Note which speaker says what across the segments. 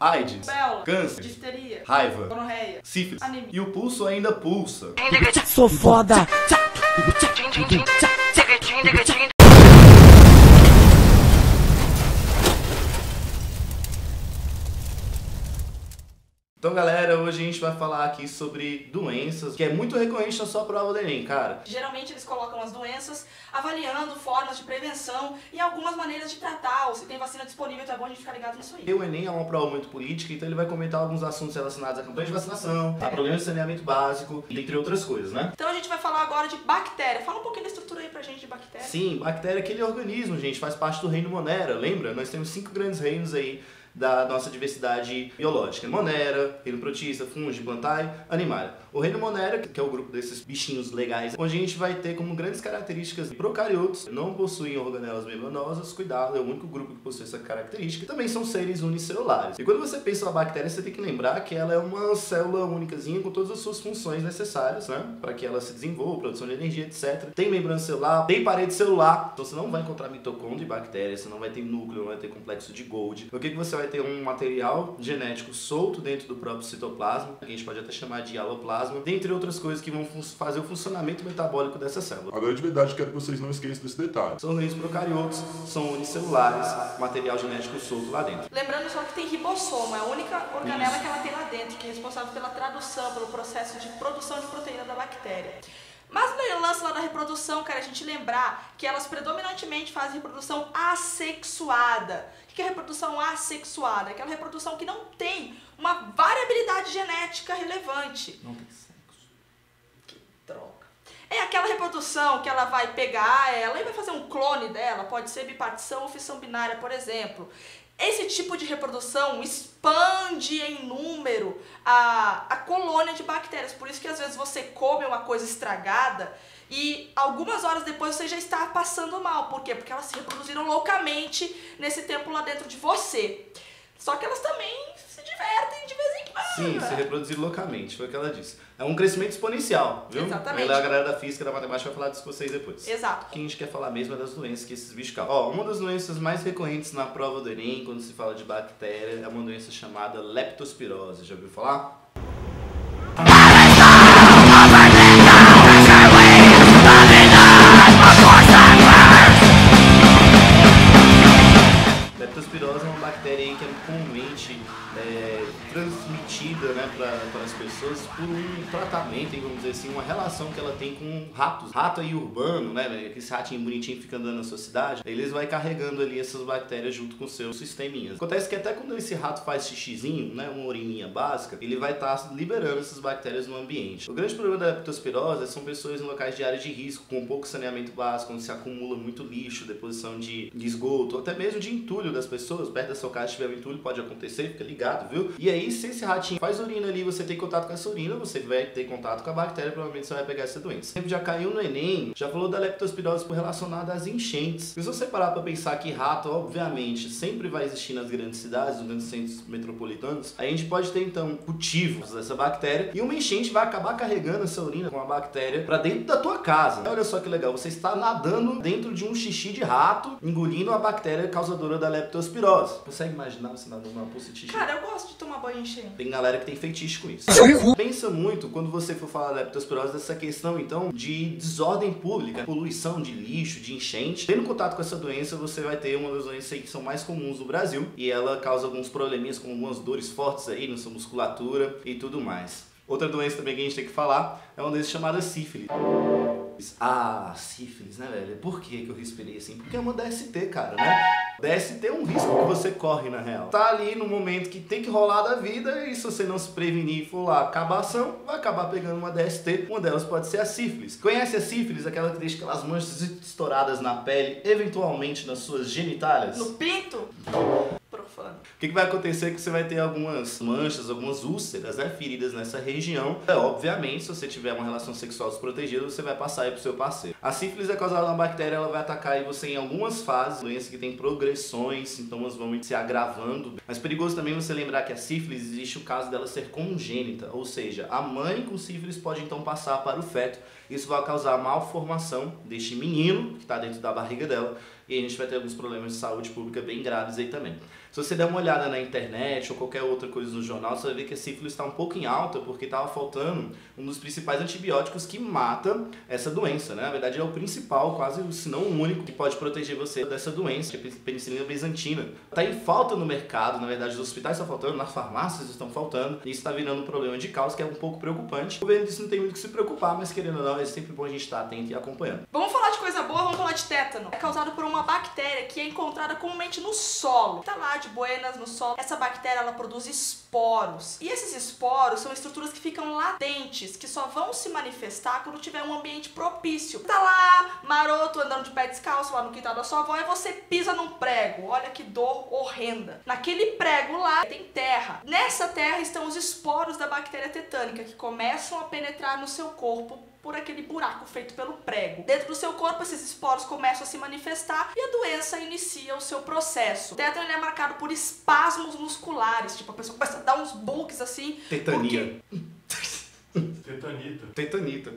Speaker 1: AIDS,
Speaker 2: Bela,
Speaker 1: câncer,
Speaker 2: difteria,
Speaker 1: raiva,
Speaker 2: gonorreia,
Speaker 1: sífilis.
Speaker 2: anemia.
Speaker 1: E o pulso ainda pulsa.
Speaker 3: Sou foda!
Speaker 1: Então, galera, hoje a gente vai falar aqui sobre doenças, que é muito recorrente na sua prova do Enem, cara.
Speaker 2: Geralmente eles colocam as doenças avaliando formas de prevenção e algumas maneiras de tratar, ou se tem vacina disponível, então é bom a gente ficar ligado nisso aí.
Speaker 1: E o Enem é uma prova muito política, então ele vai comentar alguns assuntos relacionados à campanha de vacinação, a problemas de saneamento básico, entre outras coisas, né?
Speaker 2: Então a gente vai falar agora de bactéria. Fala um pouquinho da estrutura aí pra gente de bactéria.
Speaker 1: Sim, bactéria é aquele organismo, gente, faz parte do reino Monera, lembra? Nós temos 5 grandes reinos aí da nossa diversidade biológica. Monera, reino protista, fungi, plantae, animalia. O reino Monera, que é o grupo desses bichinhos legais, onde a gente vai ter como grandes características procariotos, não possuem organelas membranosas, cuidado, é o único grupo que possui essa característica, também são seres unicelulares. E quando você pensa na bactéria, você tem que lembrar que ela é uma célula únicazinha com todas as suas funções necessárias, né, para que ela se desenvolva, produção de energia, etc. Tem membrana celular, tem parede celular, então você não vai encontrar mitocôndria e bactéria, você não vai ter núcleo, não vai ter complexo de Golgi. O que você vai ter um material genético solto dentro do próprio citoplasma, que a gente pode até chamar de aloplasma, dentre outras coisas que vão fazer o funcionamento metabólico dessa célula.
Speaker 4: Agora, de verdade, quero que vocês não esqueçam desse detalhe.
Speaker 1: São organismos procariotos, são unicelulares, material genético solto lá dentro.
Speaker 2: Lembrando só que tem ribossomo, é a única organela que ela tem lá dentro, que é responsável pela tradução, pelo processo de produção de proteína da bactéria. Mas no lance lá da reprodução, cara, a gente lembrar que elas predominantemente fazem reprodução assexuada. O que é reprodução assexuada? Aquela reprodução que não tem uma variabilidade genética relevante.
Speaker 1: Não tem sexo.
Speaker 2: Que droga. É aquela reprodução que ela vai pegar ela e vai fazer um clone dela, pode ser bipartição ou fissão binária, por exemplo. Esse tipo de reprodução expande em número a colônia de bactérias. Por isso que às vezes você come uma coisa estragada e algumas horas depois você já está passando mal. Por quê? Porque elas se reproduziram loucamente nesse tempo lá dentro de você. Só que elas também se divertem de vez em quando.
Speaker 1: Sim, se reproduzir loucamente, foi o que ela disse. É um crescimento exponencial, viu?
Speaker 2: Exatamente.
Speaker 1: A galera da física, da matemática vai falar disso com vocês depois.
Speaker 2: Exato.
Speaker 1: O que a gente quer falar mesmo é das doenças que esses bichos causam. Ó, uma das doenças mais recorrentes na prova do Enem, quando se fala de bactéria, é uma doença chamada leptospirose. Já ouviu falar? Leptospirose é uma bactéria aí que é comumente transmitida, né, para as pessoas por um tratamento, vamos dizer assim, uma relação que ela tem com ratos. Rato aí urbano, né, esse ratinho bonitinho que fica andando na sua cidade, eles vai carregando ali essas bactérias junto com seus sisteminhas. Acontece que até quando esse rato faz xixizinho, né, uma urininha básica, ele vai estar liberando essas bactérias no ambiente. O grande problema da leptospirose são pessoas em locais de área de risco, com pouco saneamento básico, onde se acumula muito lixo, deposição de esgoto, ou até mesmo de entulho das pessoas. Perto da sua casa, se tiver um entulho, pode acontecer, fica ligado, viu? E aí, se esse ratinho faz urina ali, você tem contato com essa urina, você vai ter contato com a bactéria, provavelmente você vai pegar essa doença. Sempre já caiu no Enem, já falou da leptospirose relacionada às enchentes. Se você parar pra pensar que rato, obviamente, sempre vai existir nas grandes cidades, nos grandes centros metropolitanos, a gente pode ter, então, cultivos dessa bactéria, e uma enchente vai acabar carregando essa urina com a bactéria pra dentro da tua casa. Olha só que legal, você está nadando dentro de um xixi de rato, engolindo a bactéria causadora da leptospirose. Consegue imaginar você nadando numa poça de xixi?
Speaker 2: Cara, eu gosto de tomar banho enchente.
Speaker 1: Tem galera que tem feitiço com isso. Pensa muito, quando você for falar da leptospirose, dessa questão, então, de desordem pública, poluição de lixo, de enchente. Tendo contato com essa doença, você vai ter uma das doenças que são mais comuns no Brasil, e ela causa alguns probleminhas, como algumas dores fortes aí na sua musculatura e tudo mais. Outra doença também que a gente tem que falar é uma doença chamada sífilis. Ah, sífilis, né, velho? Por que eu respirei assim? Porque é uma DST, cara, né? DST é um risco que você corre, na real. Tá ali no momento que tem que rolar da vida, e se você não se prevenir e for lá acabar a ação, vai acabar pegando uma DST. Uma delas pode ser a sífilis. Conhece a sífilis? Aquela que deixa aquelas manchas estouradas na pele, eventualmente nas suas genitálias?
Speaker 2: No pinto? Profano.
Speaker 1: O que vai acontecer é que você vai ter algumas manchas, algumas úlceras, né, feridas nessa região. Obviamente, se você tiver uma relação sexual desprotegida, você vai passar aí pro seu parceiro. A sífilis é causada por uma bactéria, ela vai atacar aí você em algumas fases, doença que tem progressões, sintomas vão se agravando. Mas perigoso também você lembrar que a sífilis existe o caso dela ser congênita, ou seja, a mãe com sífilis pode então passar para o feto. Isso vai causar a malformação deste menino que está dentro da barriga dela, e a gente vai ter alguns problemas de saúde pública bem graves aí também. Se você der uma olhada na internet ou qualquer outra coisa no jornal, você vai ver que a sífilis está um pouco em alta porque estava faltando um dos principais antibióticos que mata essa doença, né? Na verdade é o principal, quase se não o único, que pode proteger você dessa doença, que é a penicilina bizantina. Está em falta no mercado, na verdade os hospitais estão faltando, nas farmácias estão faltando, e isso está virando um problema de caos que é um pouco preocupante. O governo disso não tem muito que se preocupar, mas querendo ou não, é sempre bom a gente estar atento e acompanhando.
Speaker 2: Vamos falar de coisa boa, vamos falar de tétano. É causado por uma bactéria que é encontrada comumente no solo. Tá lá de buenas no solo. Essa bactéria, ela produz esporos. E esses esporos são estruturas que ficam latentes, que só vão se manifestar quando tiver um ambiente propício. Tá lá, maroto, andando de pé descalço lá no quintal da sua avó e você pisa num prego. Olha que dor horrenda. Naquele prego lá tem terra. Nessa terra estão os esporos da bactéria tetânica que começam a penetrar no seu corpo por aquele buraco feito pelo prego. Dentro do seu corpo, esses esporos começam a se manifestar e a doença inicia o seu processo. O tétano ele é marcado por espasmos musculares, tipo, a pessoa começa a dar uns bugs assim.
Speaker 1: Tetania.
Speaker 4: Tetanita.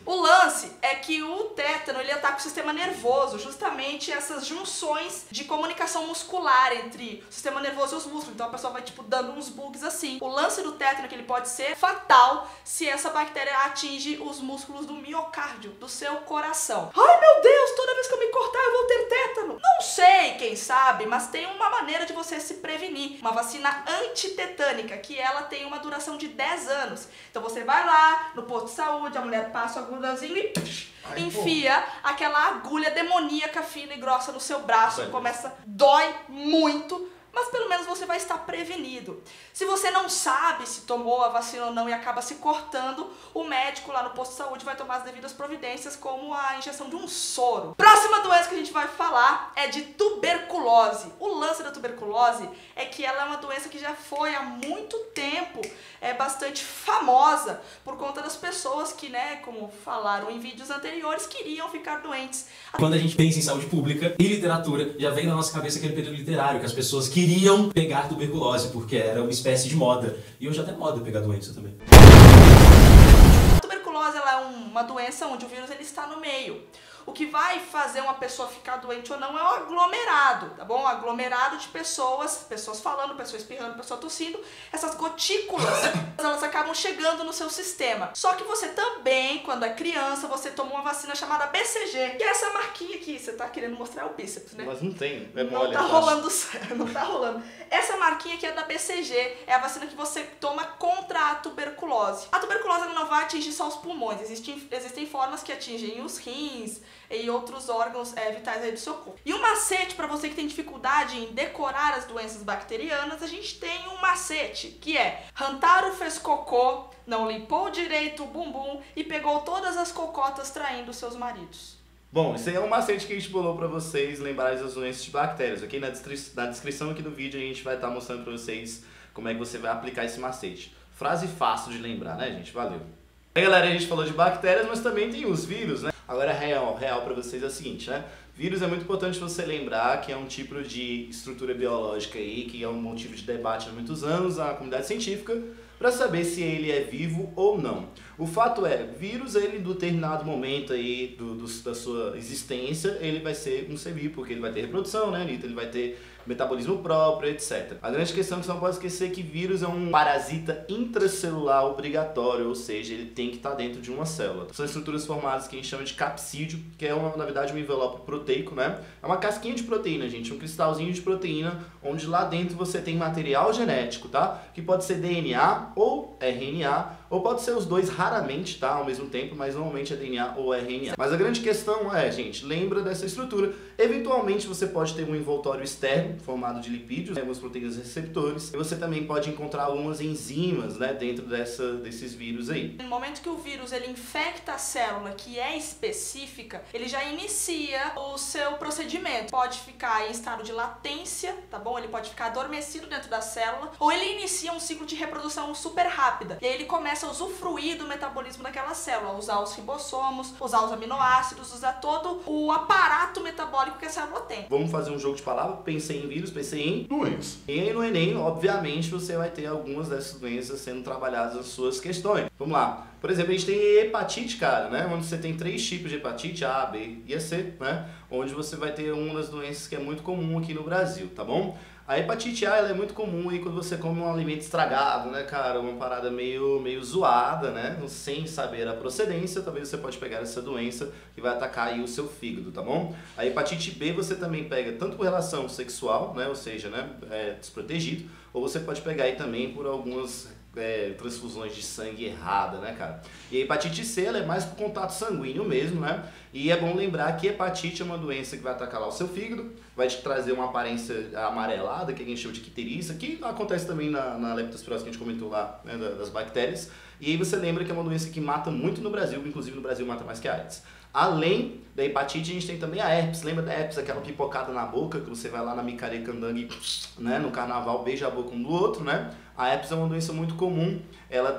Speaker 2: O lance é que o tétano ele ataca o sistema nervoso, justamente essas junções de comunicação muscular entre o sistema nervoso e os músculos. Então a pessoa vai tipo dando uns bugs assim. O lance do tétano é que ele pode ser fatal se essa bactéria atinge os músculos do miocárdio, do seu coração. Ai meu Deus, toda vez que eu me cortar eu vou ter tétano. Não sei, quem sabe, mas tem uma maneira de você se prevenir. Uma vacina antitetânica, que ela tem uma duração de 10 anos. Então você vai lá no posto de saúde, a mulher passa o algodãozinho e enfia aquela agulha demoníaca fina e grossa no seu braço. Dói muito, mas pelo menos você vai estar prevenido. Se você não sabe se tomou a vacina ou não e acaba se cortando, o médico lá no posto de saúde vai tomar as devidas providências, como a injeção de um soro. Próxima doença que a gente vai falar é de tuberculose. O lance da tuberculose é que ela é uma doença que já foi há muito tempo bastante famosa por conta das pessoas que, né, como falaram em vídeos anteriores, queriam ficar doentes.
Speaker 3: Quando a gente pensa em saúde pública e literatura, já vem na nossa cabeça aquele período literário, que as pessoas queriam pegar tuberculose, porque era uma espécie de moda. E hoje até é moda pegar doença também.
Speaker 2: A tuberculose ela é uma doença onde o vírus ele está no meio. O que vai fazer uma pessoa ficar doente ou não é o aglomerado, tá bom? O aglomerado de pessoas falando, pessoas espirrando, pessoas tossindo. Essas gotículas, elas acabam chegando no seu sistema. Só que você também, quando é criança, você tomou uma vacina chamada BCG, que é essa marquinha aqui. Você tá querendo mostrar o bíceps, né?
Speaker 1: Mas não tem,
Speaker 2: não tá rolando, não tá rolando. Essa marquinha aqui é da BCG, é a vacina que você toma contra a tuberculose. A tuberculose ela não vai atingir só os pulmões, existem formas que atingem os rins e outros órgãos vitais aí do seu corpo. E um macete para você que tem dificuldade em decorar as doenças bacterianas, a gente tem um macete, que é Hantaro fez cocô, não limpou direito o bumbum e pegou todas as cocotas traindo seus maridos.
Speaker 1: Bom, isso aí é um macete que a gente bolou pra vocês lembrarem das doenças de bactérias. Aqui na descrição aqui do vídeo a gente vai estar mostrando pra vocês como é que você vai aplicar esse macete. Frase fácil de lembrar, né, gente? Valeu! Aí, galera, a gente falou de bactérias, mas também tem os vírus, né? Agora, real pra vocês é o seguinte, né? Vírus é muito importante você lembrar que é um tipo de estrutura biológica aí, que é um motivo de debate há muitos anos na comunidade científica, para saber se ele é vivo ou não. O fato é, vírus, ele, em determinado momento aí da sua existência, ele vai ser um ser vivo, porque ele vai ter reprodução, né, Anitta? Ele vai ter metabolismo próprio, etc. A grande questão é que você não pode esquecer que vírus é um parasita intracelular obrigatório, ou seja, ele tem que estar dentro de uma célula. São estruturas formadas que a gente chama de capsídio, que é, na verdade, um envelope proteico, né? É uma casquinha de proteína, gente, um cristalzinho de proteína, onde lá dentro você tem material genético, tá? Que pode ser DNA ou RNA, ou pode ser os dois raramente, tá? Ao mesmo tempo, mas normalmente é DNA ou RNA. Mas a grande questão é, gente, lembra dessa estrutura. Eventualmente você pode ter um envoltório externo, formado de lipídios, algumas proteínas receptores, e você também pode encontrar algumas enzimas, né, dentro desses vírus aí.
Speaker 2: No momento que o vírus ele infecta a célula que é específica, ele já inicia o seu procedimento. Pode ficar em estado de latência, tá bom? Ele pode ficar adormecido dentro da célula, ou ele inicia um ciclo de reprodução super rápida. E aí ele começa a usufruir do metabolismo daquela célula, usar os ribossomos, usar os aminoácidos, usar todo o aparato metabólico que a célula tem.
Speaker 1: Vamos fazer um jogo de palavras. Pensei em vírus, pensei em
Speaker 4: Doença.
Speaker 1: E aí no Enem, obviamente, você vai ter algumas dessas doenças sendo trabalhadas nas suas questões. Vamos lá. Por exemplo, a gente tem hepatite, cara, né? Onde você tem 3 tipos de hepatite, A, B e a C, né? Onde você vai ter uma das doenças que é muito comum aqui no Brasil, tá bom? A hepatite A, ela é muito comum aí quando você come um alimento estragado, né, cara? Uma parada meio zoada, né? Sem saber a procedência, talvez você pode pegar essa doença que vai atacar aí o seu fígado, tá bom? A hepatite B você também pega tanto por relação sexual, né? Ou seja, né? Desprotegido, ou você pode pegar aí também por algumas transfusões de sangue errada, né, cara? E a hepatite C, ela é mais por contato sanguíneo mesmo, né? E é bom lembrar que hepatite é uma doença que vai atacar lá o seu fígado, vai te trazer uma aparência amarelada, que a gente chama de icterícia, que acontece também na leptospirose que a gente comentou lá, né, das bactérias. E aí você lembra que é uma doença que mata muito no Brasil, inclusive no Brasil mata mais que a AIDS. Além da hepatite, a gente tem também a herpes. Lembra da herpes, aquela pipocada na boca, que você vai lá na micareta candangue, né, no carnaval, beija a boca um do outro, né? A herpes é uma doença muito comum, ela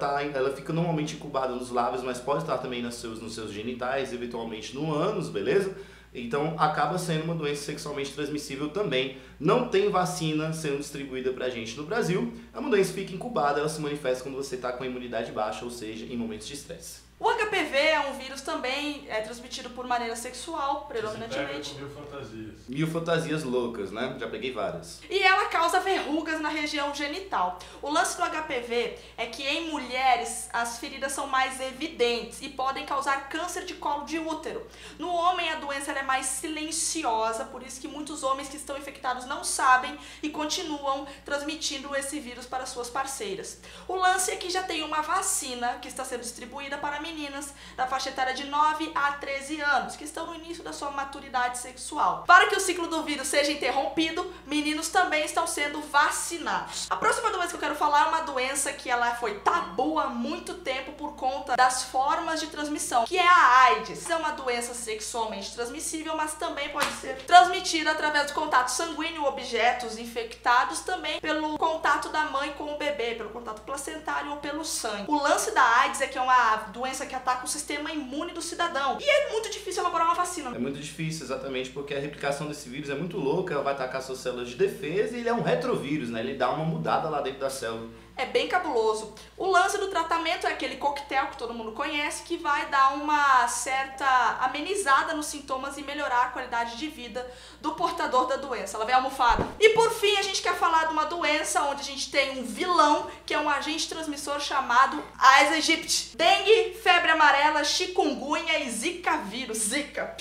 Speaker 1: fica normalmente incubada nos lábios, mas pode estar também nos seus genitais, eventualmente no ânus, beleza? Então acaba sendo uma doença sexualmente transmissível também. Não tem vacina sendo distribuída pra gente no Brasil. É uma doença que fica incubada, ela se manifesta quando você está com a imunidade baixa, ou seja, em momentos de estresse.
Speaker 2: O HPV é um vírus também transmitido por maneira sexual, predominantemente.
Speaker 4: Mil fantasias.
Speaker 1: 1000 fantasias loucas, né? Já peguei várias.
Speaker 2: E ela causa verrugas na região genital. O lance do HPV é que em mulheres as feridas são mais evidentes e podem causar câncer de colo de útero. No homem a doença ela é mais silenciosa, por isso que muitos homens que estão infectados não sabem e continuam transmitindo esse vírus para suas parceiras. O lance é que já tem uma vacina que está sendo distribuída para meninas da faixa etária de 9 a 13 anos, que estão no início da sua maturidade sexual. Para que o ciclo do vírus seja interrompido, meninos também estão sendo vacinados. A próxima doença que eu quero falar é uma doença que ela foi tabu há muito tempo por conta das formas de transmissão, que é a AIDS. É uma doença sexualmente transmissível, mas também pode ser transmitida através do contato sanguíneo, objetos infectados, também pelo contato da mãe com o bebê, pelo contato placentário ou pelo sangue. O lance da AIDS é que é uma doença que ataca o sistema imune do cidadão. E é muito difícil elaborar uma vacina.
Speaker 1: É muito difícil, exatamente, porque a replicação desse vírus é muito louca, ela vai atacar suas células de defesa e ele é um retrovírus, né? Ele dá uma mudada lá dentro da célula.
Speaker 2: É bem cabuloso. O lance do tratamento é aquele coquetel que todo mundo conhece, que vai dar uma certa amenizada nos sintomas e melhorar a qualidade de vida do portador da doença. Ela vem almofada. E por fim, a gente quer falar de uma doença onde a gente tem um vilão, que é um agente transmissor chamado Aedes aegypti. Dengue, febre amarela, chikungunya e zika vírus. Zika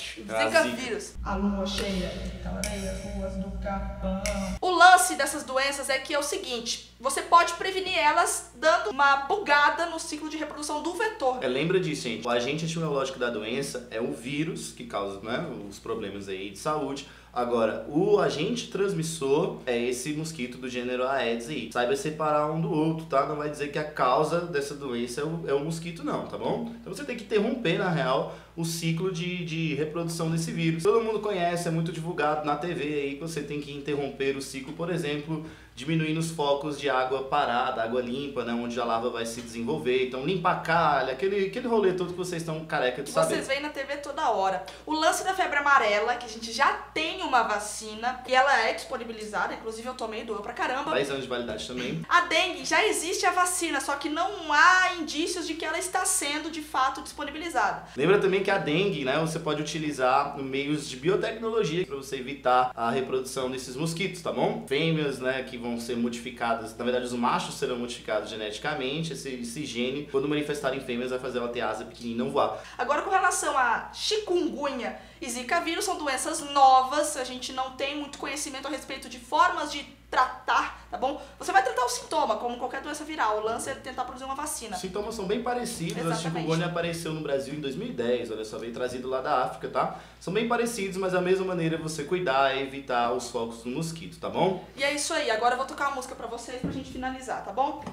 Speaker 2: vírus. A lua cheia, clareia as ruas do Capão. O lance dessas doenças é que é o seguinte: você pode prevenir elas dando uma bugada no ciclo de reprodução do vetor.
Speaker 1: Lembra disso, gente. O agente etiológico da doença é o vírus que causa, né, os problemas aí de saúde. Agora, o agente transmissor é esse mosquito do gênero Aedes aí. Saiba separar um do outro, tá? Não vai dizer que a causa dessa doença é o mosquito não, tá bom? Então você tem que interromper, na real, o ciclo de reprodução desse vírus. Todo mundo conhece, é muito divulgado na TV aí que você tem que interromper o ciclo, por exemplo, diminuindo os focos de água parada, água limpa, né, onde a larva vai se desenvolver. Então limpa a calha, aquele rolê todo que vocês estão careca de saber.
Speaker 2: Vocês veem na TV toda hora. O lance da febre amarela, que a gente já tem uma vacina e ela é disponibilizada, inclusive eu tomei, doeu pra caramba.
Speaker 1: 10 anos de validade também.
Speaker 2: A dengue, já existe a vacina, só que não há indícios de que ela está sendo de fato disponibilizada.
Speaker 1: Lembra também que a dengue, né, você pode utilizar meios de biotecnologia para você evitar a reprodução desses mosquitos, tá bom? Fêmeas, né, que vão ser modificadas, na verdade os machos serão modificados geneticamente, esse gene, quando manifestar em fêmeas, vai fazer ela ter asa pequenininha e não voar.
Speaker 2: Agora, com relação a chikungunya e zika vírus, são doenças novas, a gente não tem muito conhecimento a respeito de formas de tratar, tá bom? Você vai tratar o sintoma, como qualquer doença viral. O lance é tentar produzir uma vacina.
Speaker 1: Os sintomas são bem parecidos.
Speaker 2: Exatamente.
Speaker 1: A chikungunya apareceu no Brasil em 2010, olha só, veio trazido lá da África, tá? São bem parecidos, mas da mesma maneira você cuidar e evitar os focos do mosquito, tá bom?
Speaker 2: E é isso aí, agora eu vou tocar uma música pra vocês pra gente finalizar, tá bom?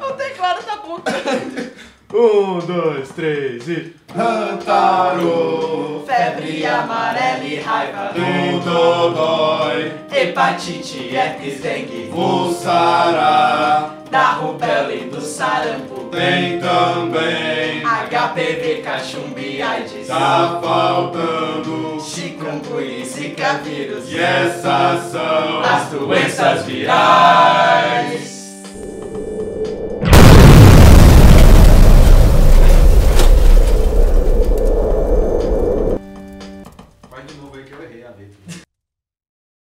Speaker 2: O teclado tá bom.
Speaker 4: 1, 2, 3 e... Hantaro,
Speaker 2: febre amarela e raiva,
Speaker 4: tudo dói,
Speaker 2: hepatite, herpes, dengue,
Speaker 4: o sará,
Speaker 2: da rubéola e do sarampo,
Speaker 4: tem também,
Speaker 2: HPV, cachumba e AIDS,
Speaker 4: tá faltando,
Speaker 2: chikungunya e zika vírus,
Speaker 4: e essas são
Speaker 2: as doenças virais.
Speaker 4: Vai de novo aí que eu errei a letra.